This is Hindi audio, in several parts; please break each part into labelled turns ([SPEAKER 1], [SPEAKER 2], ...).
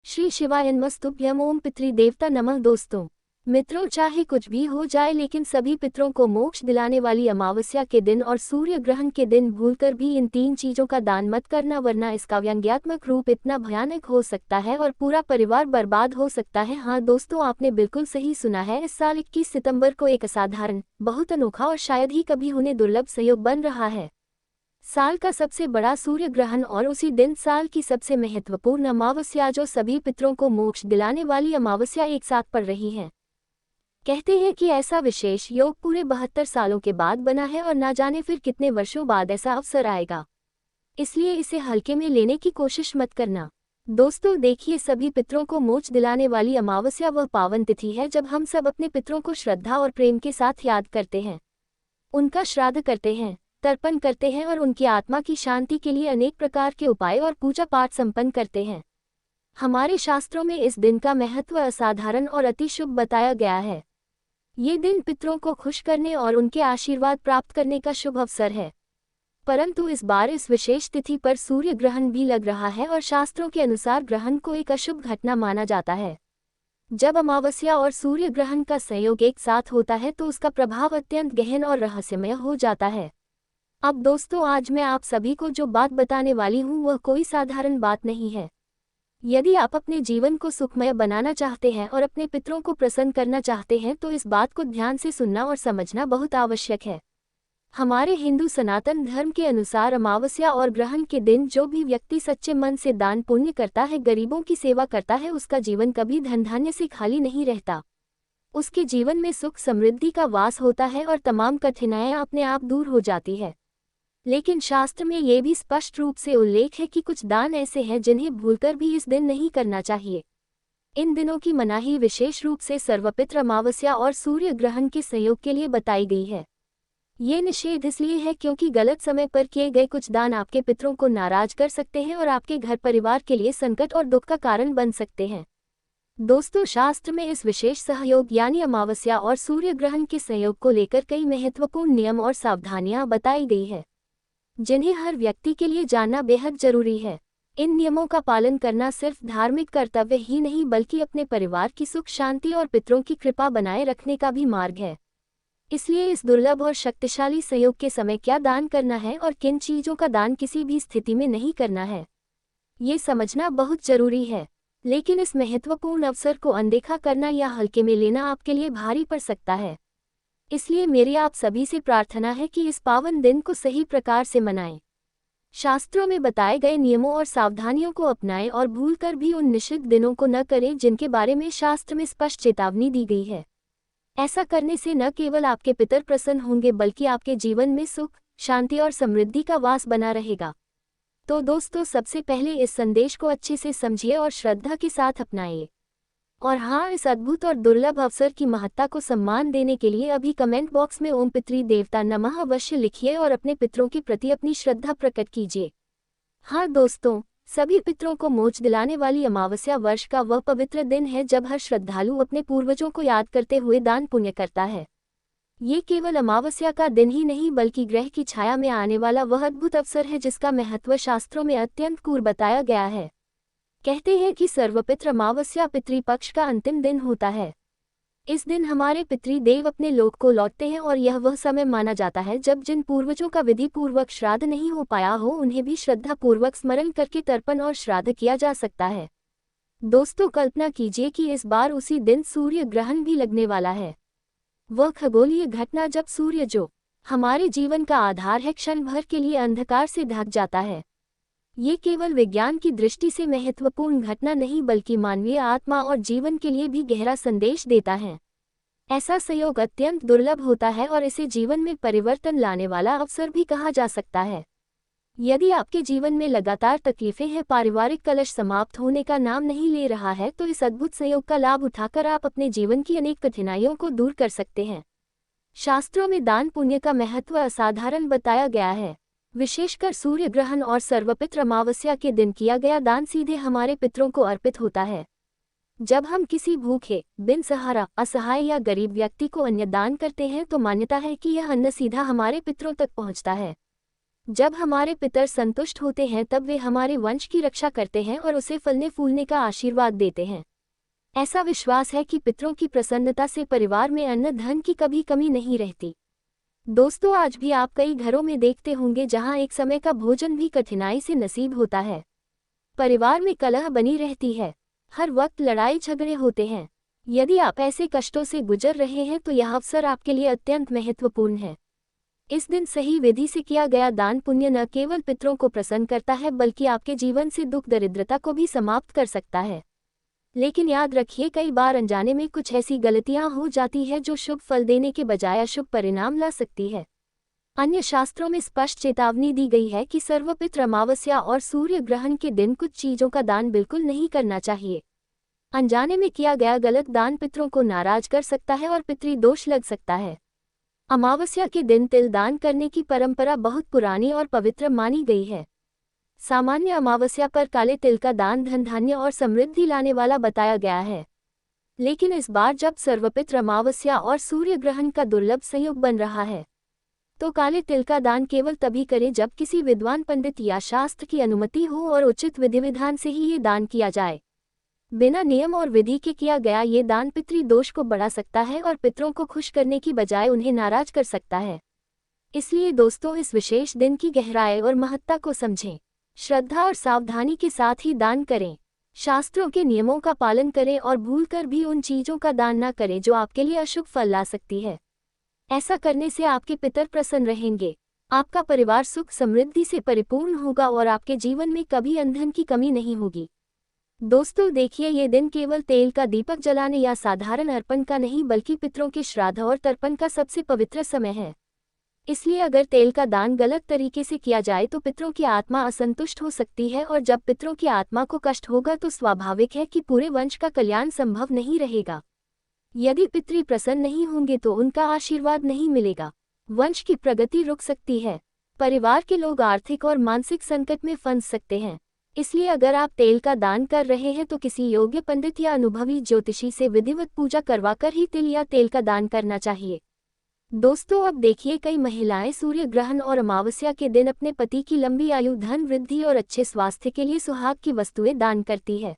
[SPEAKER 1] श्री शिवाय नमस्तुभ्यम। ओम पितृदेवता नमः। दोस्तों मित्रों, चाहे कुछ भी हो जाए लेकिन सभी पितरों को मोक्ष दिलाने वाली अमावस्या के दिन और सूर्य ग्रहण के दिन भूलकर भी इन तीन चीजों का दान मत करना, वरना इसका व्यंग्यात्मक रूप इतना भयानक हो सकता है और पूरा परिवार बर्बाद हो सकता है। हाँ दोस्तों, आपने बिल्कुल सही सुना है। इस साल 21 सितंबर को एक असाधारण, बहुत अनोखा और शायद ही कभी होने दुर्लभ संयोग बन रहा है। साल का सबसे बड़ा सूर्य ग्रहण और उसी दिन साल की सबसे महत्वपूर्ण अमावस्या, जो सभी पितरों को मोक्ष दिलाने वाली अमावस्या, एक साथ पड़ रही है। कहते हैं कि ऐसा विशेष योग पूरे 72 सालों के बाद बना है और ना जाने फिर कितने वर्षों बाद ऐसा अवसर आएगा, इसलिए इसे हल्के में लेने की कोशिश मत करना। दोस्तों देखिए, सभी पितरों को मोक्ष दिलाने वाली अमावस्या वह पावन तिथि है जब हम सब अपने पितरों को श्रद्धा और प्रेम के साथ याद करते हैं, उनका श्राद्ध करते हैं, तर्पण करते हैं और उनकी आत्मा की शांति के लिए अनेक प्रकार के उपाय और पूजा पाठ संपन्न करते हैं। हमारे शास्त्रों में इस दिन का महत्व असाधारण और अति शुभ बताया गया है। ये दिन पितरों को खुश करने और उनके आशीर्वाद प्राप्त करने का शुभ अवसर है। परंतु इस बार इस विशेष तिथि पर सूर्य ग्रहण भी लग रहा है और शास्त्रों के अनुसार ग्रहण को एक अशुभ घटना माना जाता है। जब अमावस्या और सूर्य ग्रहण का संयोग एक साथ होता है तो उसका प्रभाव अत्यंत गहन और रहस्यमय हो जाता है। अब दोस्तों, आज मैं आप सभी को जो बात बताने वाली हूँ वह कोई साधारण बात नहीं है। यदि आप अपने जीवन को सुखमय बनाना चाहते हैं और अपने पितरों को प्रसन्न करना चाहते हैं तो इस बात को ध्यान से सुनना और समझना बहुत आवश्यक है। हमारे हिंदू सनातन धर्म के अनुसार अमावस्या और ग्रहण के दिन जो भी व्यक्ति सच्चे मन से दान पुण्य करता है, गरीबों की सेवा करता है, उसका जीवन कभी धन धान्य से खाली नहीं रहता। उसके जीवन में सुख समृद्धि का वास होता है और तमाम कठिनाइयां अपने आप दूर हो जाती है। लेकिन शास्त्र में ये भी स्पष्ट रूप से उल्लेख है कि कुछ दान ऐसे हैं जिन्हें भूलकर भी इस दिन नहीं करना चाहिए। इन दिनों की मनाही विशेष रूप से सर्वपित्र अमावस्या और सूर्य ग्रहण के संयोग के लिए बताई गई है। ये निषेध इसलिए है क्योंकि गलत समय पर किए गए कुछ दान आपके पितरों को नाराज कर सकते हैं और आपके घर परिवार के लिए संकट और दुख का कारण बन सकते हैं। दोस्तों, शास्त्र में इस विशेष सहयोग यानी अमावस्या और सूर्य ग्रहण के संयोग को लेकर कई महत्वपूर्ण नियम और सावधानियां बताई गई है, जिन्हें हर व्यक्ति के लिए जानना बेहद जरूरी है। इन नियमों का पालन करना सिर्फ धार्मिक कर्तव्य ही नहीं बल्कि अपने परिवार की सुख शांति और पितरों की कृपा बनाए रखने का भी मार्ग है। इसलिए इस दुर्लभ और शक्तिशाली संयोग के समय क्या दान करना है और किन चीजों का दान किसी भी स्थिति में नहीं करना है, ये समझना बहुत जरूरी है। लेकिन इस महत्वपूर्ण अवसर को अनदेखा करना या हल्के में लेना आपके लिए भारी पड़ सकता है। इसलिए मेरी आप सभी से प्रार्थना है कि इस पावन दिन को सही प्रकार से मनाएं, शास्त्रों में बताए गए नियमों और सावधानियों को अपनाएं और भूलकर भी उन निषिद्ध दिनों को न करें जिनके बारे में शास्त्र में स्पष्ट चेतावनी दी गई है। ऐसा करने से न केवल आपके पितर प्रसन्न होंगे बल्कि आपके जीवन में सुख शांति और समृद्धि का वास बना रहेगा। तो दोस्तों, सबसे पहले इस संदेश को अच्छे से समझिए और श्रद्धा के साथ अपनाइए। और हाँ, इस अद्भुत और दुर्लभ अवसर की महत्ता को सम्मान देने के लिए अभी कमेंट बॉक्स में ओम पितृदेवता नमः अवश्य लिखिए और अपने पितरों के प्रति अपनी श्रद्धा प्रकट कीजिए। हाँ दोस्तों, सभी पितरों को मोक्ष दिलाने वाली अमावस्या वर्ष का वह पवित्र दिन है जब हर श्रद्धालु अपने पूर्वजों को याद करते हुए दान पुण्य करता है। ये केवल अमावस्या का दिन ही नहीं बल्कि ग्रह की छाया में आने वाला वह अद्भुत अवसर है जिसका महत्व शास्त्रों में अत्यंत क्रूर बताया गया है। कहते हैं कि सर्वपित्र अमावस्या पितृपक्ष का अंतिम दिन होता है। इस दिन हमारे पितृदेव अपने लोक को लौटते हैं और यह वह समय माना जाता है जब जिन पूर्वजों का विधि पूर्वक श्राद्ध नहीं हो पाया हो उन्हें भी श्रद्धा पूर्वक स्मरण करके तर्पण और श्राद्ध किया जा सकता है। दोस्तों, कल्पना कीजिए कि इस बार उसी दिन सूर्य ग्रहण भी लगने वाला है। वह खगोलीय घटना जब सूर्य, जो हमारे जीवन का आधार है, क्षण भर के लिए अंधकार से ढक जाता है। ये केवल विज्ञान की दृष्टि से महत्वपूर्ण घटना नहीं बल्कि मानवीय आत्मा और जीवन के लिए भी गहरा संदेश देता है। ऐसा संयोग अत्यंत दुर्लभ होता है और इसे जीवन में परिवर्तन लाने वाला अवसर भी कहा जा सकता है। यदि आपके जीवन में लगातार तकलीफें हैं, पारिवारिक कलश समाप्त होने का नाम नहीं ले रहा है, तो इस अद्भुत संयोग का लाभ उठाकर आप अपने जीवन की अनेक कठिनाइयों को दूर कर सकते हैं। शास्त्रों में दान पुण्य का महत्व असाधारण बताया गया है। विशेषकर सूर्य ग्रहण और सर्वपित्र अमावस्या के दिन किया गया दान सीधे हमारे पितरों को अर्पित होता है। जब हम किसी भूखे, बिन सहारा, असहाय या गरीब व्यक्ति को अन्न दान करते हैं तो मान्यता है कि यह अन्न सीधा हमारे पितरों तक पहुंचता है। जब हमारे पितर संतुष्ट होते हैं तब वे हमारे वंश की रक्षा करते हैं और उसे फलने फूलने का आशीर्वाद देते हैं। ऐसा विश्वास है कि पितरों की प्रसन्नता से परिवार में अन्न धन की कभी कमी नहीं रहती। दोस्तों, आज भी आप कई घरों में देखते होंगे जहां एक समय का भोजन भी कठिनाई से नसीब होता है। परिवार में कलह बनी रहती है, हर वक्त लड़ाई झगड़े होते हैं। यदि आप ऐसे कष्टों से गुजर रहे हैं तो यह अवसर आपके लिए अत्यंत महत्वपूर्ण है। इस दिन सही विधि से किया गया दान पुण्य न केवल पितरों को प्रसन्न करता है बल्कि आपके जीवन से दुख दरिद्रता को भी समाप्त कर सकता है। लेकिन याद रखिए, कई बार अनजाने में कुछ ऐसी गलतियां हो जाती है जो शुभ फल देने के बजाय अशुभ परिणाम ला सकती है। अन्य शास्त्रों में स्पष्ट चेतावनी दी गई है कि सर्वपित्र अमावस्या और सूर्य ग्रहण के दिन कुछ चीजों का दान बिल्कुल नहीं करना चाहिए। अनजाने में किया गया गलत दान पितरों को नाराज कर सकता है और पितृदोष लग सकता है। अमावस्या के दिन तिल दान करने की परंपरा बहुत पुरानी और पवित्र मानी गई है। सामान्य अमावस्या पर काले तिल का दान धन धान्य और समृद्धि लाने वाला बताया गया है। लेकिन इस बार जब सर्वपित्र अमावस्या और सूर्य ग्रहण का दुर्लभ संयोग बन रहा है, तो काले तिल का दान केवल तभी करें जब किसी विद्वान पंडित या शास्त्र की अनुमति हो और उचित विधि विधान से ही ये दान किया जाए। बिना नियम और विधि के किया गया ये दान पितृदोष को बढ़ा सकता है और पितरों को खुश करने की बजाय उन्हें नाराज कर सकता है। इसलिए दोस्तों, इस विशेष दिन की गहराई और महत्ता को समझें। श्रद्धा और सावधानी के साथ ही दान करें। शास्त्रों के नियमों का पालन करें और भूलकर भी उन चीजों का दान न करें जो आपके लिए अशुभ फल ला सकती है। ऐसा करने से आपके पितर प्रसन्न रहेंगे, आपका परिवार सुख समृद्धि से परिपूर्ण होगा और आपके जीवन में कभी ईंधन की कमी नहीं होगी। दोस्तों देखिए, ये दिन केवल तेल का दीपक जलाने या साधारण अर्पण का नहीं बल्कि पितरों के श्राद्ध और तर्पण का सबसे पवित्र समय है। इसलिए अगर तेल का दान गलत तरीके से किया जाए तो पितरों की आत्मा असंतुष्ट हो सकती है और जब पितरों की आत्मा को कष्ट होगा तो स्वाभाविक है कि पूरे वंश का कल्याण संभव नहीं रहेगा। यदि पितृ प्रसन्न नहीं होंगे तो उनका आशीर्वाद नहीं मिलेगा, वंश की प्रगति रुक सकती है, परिवार के लोग आर्थिक और मानसिक संकट में फंस सकते हैं। इसलिए अगर आप तेल का दान कर रहे हैं तो किसी योग्य पंडित या अनुभवी ज्योतिषी से विधिवत पूजा करवाकर ही तिल या तेल का दान करना चाहिए। दोस्तों, अब देखिए, कई महिलाएं सूर्य ग्रहण और अमावस्या के दिन अपने पति की लंबी आयु, धन वृद्धि और अच्छे स्वास्थ्य के लिए सुहाग की वस्तुएं दान करती है।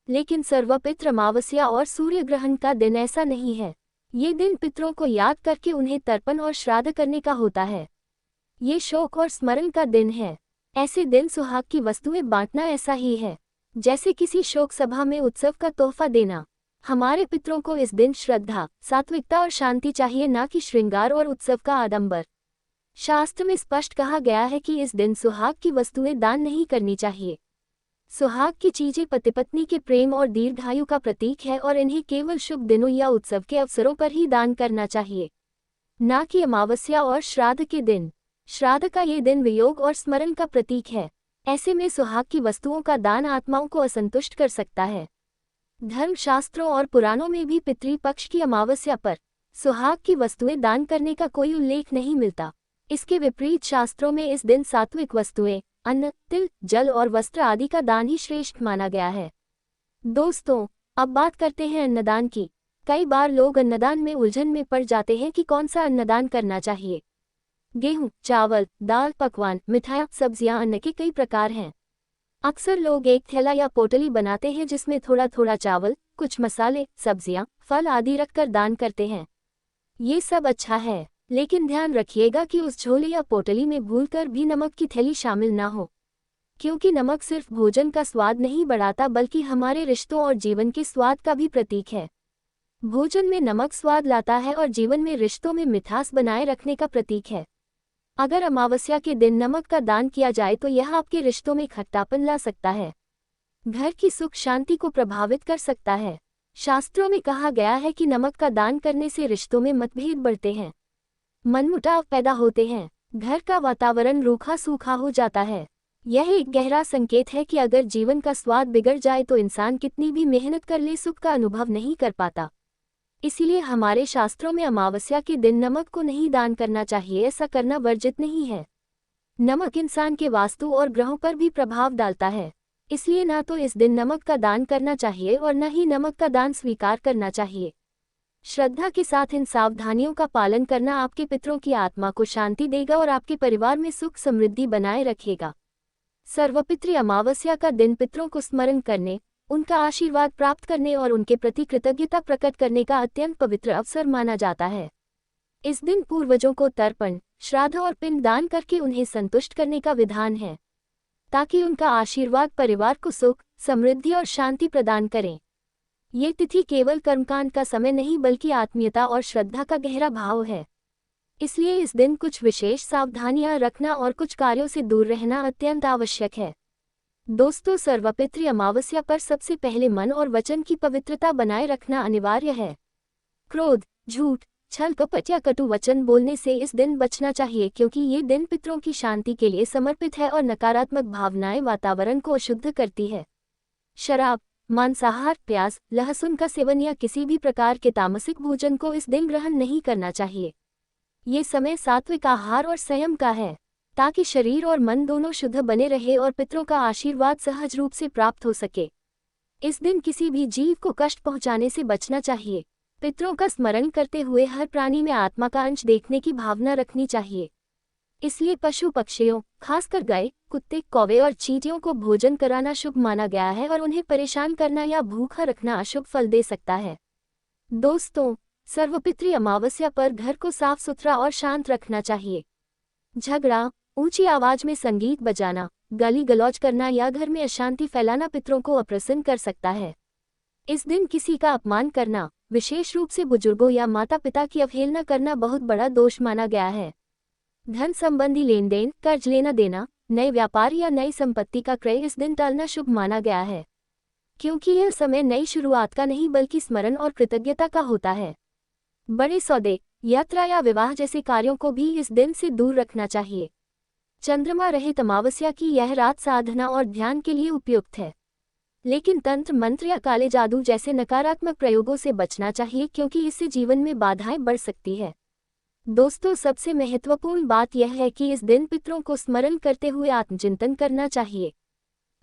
[SPEAKER 1] लेकिन सर्वपित्र अमावस्या और सूर्य ग्रहण का दिन ऐसा नहीं है। ये दिन पितरों को याद करके उन्हें तर्पण और श्राद्ध करने का होता है। ये शोक और स्मरण का दिन है। ऐसे दिन सुहाग की वस्तुएं बांटना ऐसा ही है जैसे किसी शोक सभा में उत्सव का तोहफा देना। हमारे पितरों को इस दिन श्रद्धा, सात्विकता और शांति चाहिए, न कि श्रृंगार और उत्सव का आडंबर। शास्त्र में स्पष्ट कहा गया है कि इस दिन सुहाग की वस्तुएं दान नहीं करनी चाहिए। सुहाग की चीजें पति पत्नी के प्रेम और दीर्घायु का प्रतीक है और इन्हें केवल शुभ दिनों या उत्सव के अवसरों पर ही दान करना चाहिए, न कि अमावस्या और श्राद्ध के दिन। श्राद्ध का ये दिन वियोग और स्मरण का प्रतीक है। ऐसे में सुहाग की वस्तुओं का दान आत्माओं को असंतुष्ट कर सकता है। धर्मशास्त्रों और पुराणों में भी पितृपक्ष की अमावस्या पर सुहाग की वस्तुएं दान करने का कोई उल्लेख नहीं मिलता। इसके विपरीत शास्त्रों में इस दिन सात्विक वस्तुएं, अन्न, तिल, जल और वस्त्र आदि का दान ही श्रेष्ठ माना गया है। दोस्तों, अब बात करते हैं अन्नदान की। कई बार लोग अन्नदान में उलझन में पड़ जाते हैं कि कौन सा अन्नदान करना चाहिए। गेहूं, चावल, दाल, पकवान, मिठाइयाँ, सब्जियां, अन्न के कई प्रकार हैं। अक्सर लोग एक थैला या पोटली बनाते हैं जिसमें थोड़ा थोड़ा चावल, कुछ मसाले, सब्जियां, फल आदि रखकर दान करते हैं। ये सब अच्छा है, लेकिन ध्यान रखिएगा कि उस झोले या पोटली में भूलकर भी नमक की थैली शामिल ना हो, क्योंकि नमक सिर्फ भोजन का स्वाद नहीं बढ़ाता बल्कि हमारे रिश्तों और जीवन के स्वाद का भी प्रतीक है। भोजन में नमक स्वाद लाता है और जीवन में रिश्तों में मिठास बनाए रखने का प्रतीक है। अगर अमावस्या के दिन नमक का दान किया जाए तो यह आपके रिश्तों में खट्टापन ला सकता है, घर की सुख शांति को प्रभावित कर सकता है। शास्त्रों में कहा गया है कि नमक का दान करने से रिश्तों में मतभेद बढ़ते हैं, मनमुटाव पैदा होते हैं, घर का वातावरण रूखा सूखा हो जाता है। यह एक गहरा संकेत है कि अगर जीवन का स्वाद बिगड़ जाए तो इंसान कितनी भी मेहनत कर ले सुख का अनुभव नहीं कर पाता। इसीलिए हमारे शास्त्रों में अमावस्या के दिन नमक को नहीं दान करना चाहिए। ऐसा करना वर्जित नहीं है। नमक इंसान के वास्तु और ग्रहों पर भी प्रभाव डालता है, इसलिए ना तो इस दिन नमक का दान करना चाहिए और न ही नमक का दान स्वीकार करना चाहिए। श्रद्धा के साथ इन सावधानियों का पालन करना आपके पितरों की आत्मा को शांति देगा और आपके परिवार में सुख समृद्धि बनाए रखेगा। सर्वपितृ अमावस्या का दिन पितरों को स्मरण करने, उनका आशीर्वाद प्राप्त करने और उनके प्रति कृतज्ञता प्रकट करने का अत्यंत पवित्र अवसर माना जाता है। इस दिन पूर्वजों को तर्पण, श्राद्ध और पिंड दान करके उन्हें संतुष्ट करने का विधान है, ताकि उनका आशीर्वाद परिवार को सुख, समृद्धि और शांति प्रदान करें। ये तिथि केवल कर्मकांड का समय नहीं बल्कि आत्मीयता और श्रद्धा का गहरा भाव है। इसलिए इस दिन कुछ विशेष सावधानियां रखना और कुछ कार्यों से दूर रहना अत्यंत आवश्यक है। दोस्तों, सर्वपितृ अमावस्या पर सबसे पहले मन और वचन की पवित्रता बनाए रखना अनिवार्य है। क्रोध, झूठ, छल कपट या कटु वचन बोलने से इस दिन बचना चाहिए, क्योंकि ये दिन पितरों की शांति के लिए समर्पित है और नकारात्मक भावनाएं वातावरण को अशुद्ध करती है। शराब, मांसाहार, प्याज, लहसुन का सेवन या किसी भी प्रकार के तामसिक भोजन को इस दिन ग्रहण नहीं करना चाहिए। ये समय सात्विक आहार और संयम का है, ताकि शरीर और मन दोनों शुद्ध बने रहे और पितरों का आशीर्वाद सहज रूप से प्राप्त हो सके। इस दिन किसी भी जीव को कष्ट पहुंचाने से बचना चाहिए। पितरों का स्मरण करते हुए हर प्राणी में आत्मा का अंश देखने की भावना रखनी चाहिए। इसलिए पशु पक्षियों, खासकर गाय, कुत्ते, कौवे और चींटियों को भोजन कराना शुभ माना गया है और उन्हें परेशान करना या भूखा रखना अशुभ फल दे सकता है। दोस्तों, सर्वपितृ अमावस्या पर घर को साफ सुथरा और शांत रखना चाहिए। झगड़ा, ऊंची आवाज में संगीत बजाना, गाली गलौज करना या घर में अशांति फैलाना पितरों को अप्रसन्न कर सकता है। इस दिन किसी का अपमान करना, विशेष रूप से बुजुर्गों या माता पिता की अवहेलना करना बहुत बड़ा दोष माना गया है। धन संबंधी लेन देन, कर्ज लेना देना, नए व्यापार या नई संपत्ति का क्रय इस दिन टालना शुभ माना गया है, क्योंकि यह समय नई शुरुआत का नहीं बल्कि स्मरण और कृतज्ञता का होता है। बड़े सौदे, यात्रा या विवाह जैसे कार्यों को भी इस दिन से दूर रखना चाहिए। चंद्रमा रहित अमावस्या की यह रात साधना और ध्यान के लिए उपयुक्त है, लेकिन तंत्र मंत्र या काले जादू जैसे नकारात्मक प्रयोगों से बचना चाहिए, क्योंकि इससे जीवन में बाधाएं बढ़ सकती है। दोस्तों, सबसे महत्वपूर्ण बात यह है कि इस दिन पितरों को स्मरण करते हुए आत्मचिंतन करना चाहिए।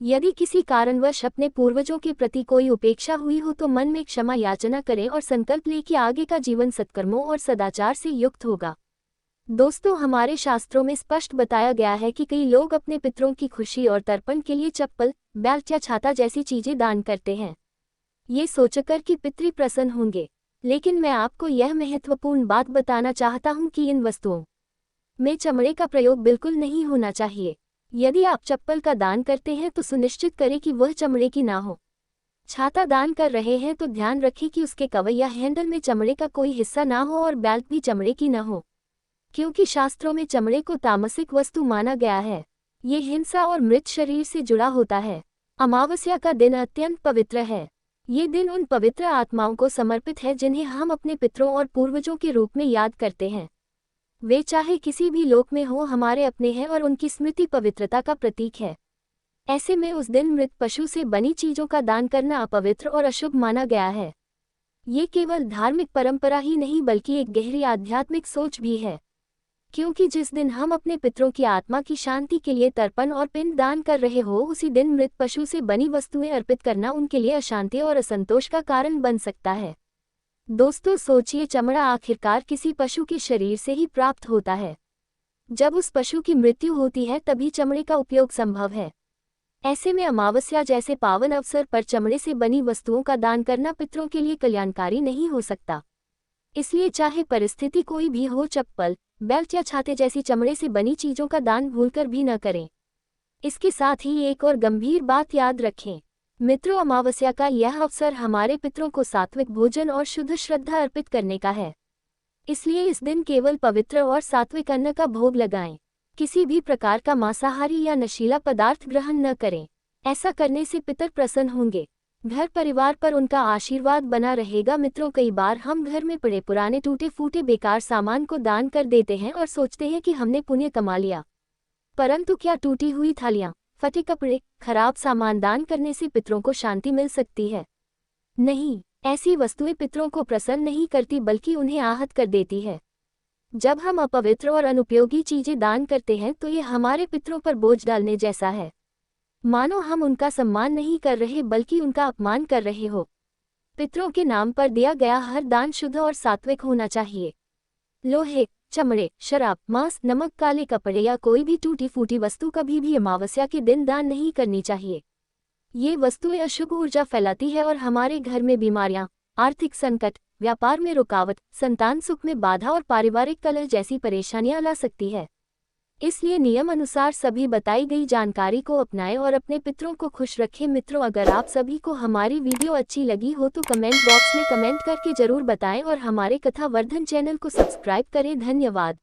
[SPEAKER 1] यदि किसी कारणवश अपने पूर्वजों के प्रति कोई उपेक्षा हुई हो तो मन में क्षमा याचना करें और संकल्प लें कि आगे का जीवन सत्कर्मों और सदाचार से युक्त होगा। दोस्तों, हमारे शास्त्रों में स्पष्ट बताया गया है कि कई लोग अपने पितरों की खुशी और तर्पण के लिए चप्पल, बेल्ट या छाता जैसी चीजें दान करते हैं, ये सोचकर कि पितृ प्रसन्न होंगे। लेकिन मैं आपको यह महत्वपूर्ण बात बताना चाहता हूं कि इन वस्तुओं में चमड़े का प्रयोग बिल्कुल नहीं होना चाहिए। यदि आप चप्पल का दान करते हैं तो सुनिश्चित करें कि वह चमड़े की ना हो। छाता दान कर रहे हैं तो ध्यान रखें कि उसके कवर या हैंडल में चमड़े का कोई हिस्सा ना हो और बेल्ट भी चमड़े की न हो, क्योंकि शास्त्रों में चमड़े को तामसिक वस्तु माना गया है। ये हिंसा और मृत शरीर से जुड़ा होता है। अमावस्या का दिन अत्यंत पवित्र है। ये दिन उन पवित्र आत्माओं को समर्पित है जिन्हें हम अपने पितरों और पूर्वजों के रूप में याद करते हैं। वे चाहे किसी भी लोक में हो, हमारे अपने हैं और उनकी स्मृति पवित्रता का प्रतीक है। ऐसे में उस दिन मृत पशु से बनी चीजों का दान करना अपवित्र और अशुभ माना गया है। ये केवल धार्मिक परंपरा ही नहीं बल्कि एक गहरी आध्यात्मिक सोच भी है, क्योंकि जिस दिन हम अपने पितरों की आत्मा की शांति के लिए तर्पण और पिंड दान कर रहे हो, उसी दिन मृत पशु से बनी वस्तुएं अर्पित करना उनके लिए अशांति और असंतोष का कारण बन सकता है। दोस्तों, सोचिए, चमड़ा आखिरकार किसी पशु के शरीर से ही प्राप्त होता है। जब उस पशु की मृत्यु होती है तभी चमड़े का उपयोग संभव है। ऐसे में अमावस्या जैसे पावन अवसर पर चमड़े से बनी वस्तुओं का दान करना पितरों के लिए कल्याणकारी नहीं हो सकता। इसलिए चाहे परिस्थिति कोई भी हो, चप्पल, बेल्ट या छाते जैसी चमड़े से बनी चीजों का दान भूलकर भी न करें। इसके साथ ही एक और गंभीर बात याद रखें। मित्रों, अमावस्या का यह अवसर हमारे पितरों को सात्विक भोजन और शुद्ध श्रद्धा अर्पित करने का है। इसलिए इस दिन केवल पवित्र और सात्विक अन्न का भोग लगाएं। किसी भी प्रकार का मांसाहारी या नशीला पदार्थ ग्रहण न करें। ऐसा करने से पितर प्रसन्न होंगे। घर परिवार पर उनका आशीर्वाद बना रहेगा। मित्रों, कई बार हम घर में पड़े पुराने टूटे फूटे बेकार सामान को दान कर देते हैं और सोचते हैं कि हमने पुण्य कमा लिया। परंतु क्या टूटी हुई थालियां, फटे कपड़े, खराब सामान दान करने से पितरों को शांति मिल सकती है? नहीं, ऐसी वस्तुएं पितरों को प्रसन्न नहीं करती बल्कि उन्हें आहत कर देती है। जब हम अपवित्र और अनुपयोगी चीजें दान करते हैं तो ये हमारे पितरों पर बोझ डालने जैसा है, मानो हम उनका सम्मान नहीं कर रहे बल्कि उनका अपमान कर रहे हो। पितरों के नाम पर दिया गया हर दान शुद्ध और सात्विक होना चाहिए। लोहे, चमड़े, शराब, मांस, नमक, काले कपड़े या कोई भी टूटी फूटी वस्तु कभी भी अमावस्या के दिन दान नहीं करनी चाहिए। ये वस्तुएं अशुभ ऊर्जा फैलाती है और हमारे घर में बीमारियां, आर्थिक संकट, व्यापार में रुकावट, संतान सुख में बाधा और पारिवारिक कलह जैसी परेशानियां ला सकती है। इसलिए नियम अनुसार सभी बताई गई जानकारी को अपनाएं और अपने पितरों को खुश रखें। मित्रों, अगर आप सभी को हमारी वीडियो अच्छी लगी हो तो कमेंट बॉक्स में कमेंट करके जरूर बताएं और हमारे कथा वर्धन चैनल को सब्सक्राइब करें। धन्यवाद।